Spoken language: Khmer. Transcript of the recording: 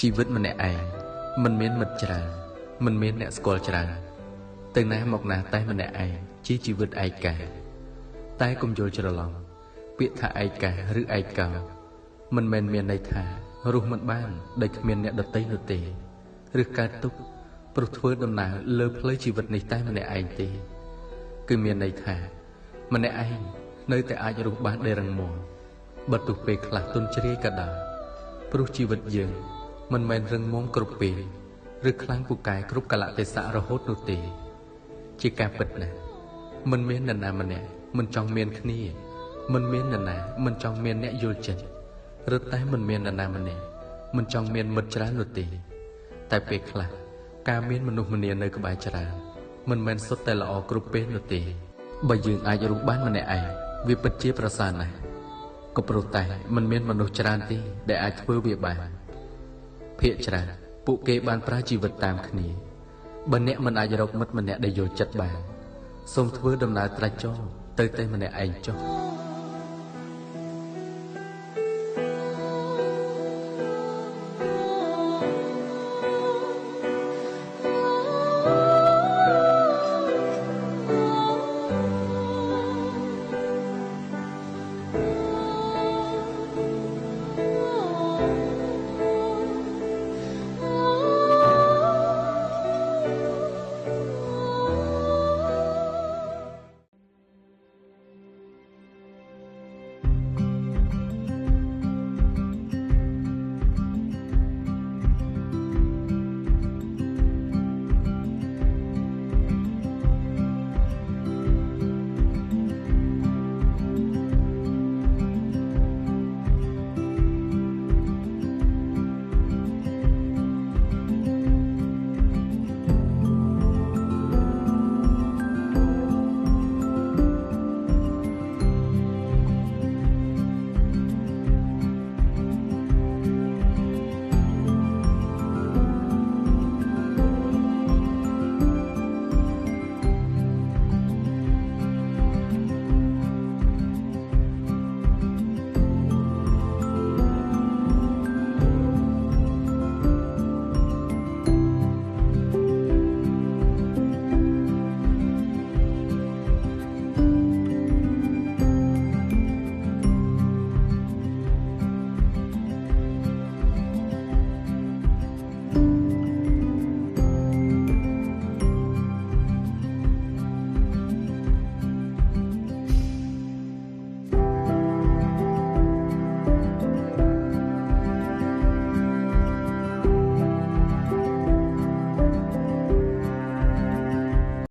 ជីវិតម្នាក់ឯងមិនមានមិត្តច្រើនមិនមានអ្នកស្គាល់ច្រើនទៅណាមកណាតែម្នាក់ឯងជាជីវិតឯកាតែកុំយល់ច្រឡំពាក្យថាឯកាឬឯកោមិនមែនមានន័យថារស់មិនបានដោយគ្មានអ្នកដទៃនោះទេឬកើតទុក្ខព្រោះធ្វើដំណើរលើផ្លូវជីវិតនេះតែម្នាក់ឯងទេគឺមានន័យថាម្នាក់ឯងនៅតែអាចរស់បានដោយរឹងមាំបើទោះពេលខ្លះទន់ជ្រាយក៏ដោយព្រោះជីវិតយើងមិនមែនរឹងមាំគ្រប់ពេលឬខ្លាំងពូកែគ្រប់កលៈទេសៈរហូតនោះទេជាការពិតណាស់មិនមាននរណាម្នាក់មិនចង់មានគ្នាមិនមាននរណាមិនចង់មានអ្នកយល់ចិត្តឬតែមិនមាននរណាម្នាក់មិនចង់មានមិត្តច្រើននោះទេតែពេលខ្លះការមានមនុស្សម្នានៅក្បែរច្រើនមិនមែនសុទ្ធតែល្អគ្រប់ពេលនោះទេបើយើងអាចរស់បានម្នាក់ឯងវាពិតជាប្រសើរណាស់ក៏ព្រោះតែមិនមានមនុស្សច្រើនទេដែលអាចធ្វើវាបានភាគច្រើនពួកគេបានប្រើជីវិតតាមគ្នាបើអ្នកមិនអាចរកមិត្តម្នាក់ដែលយល់ចិត្តបានសូមធ្វើដំណើរត្រាច់ចោលទៅតែម្នាក់ឯងចុះ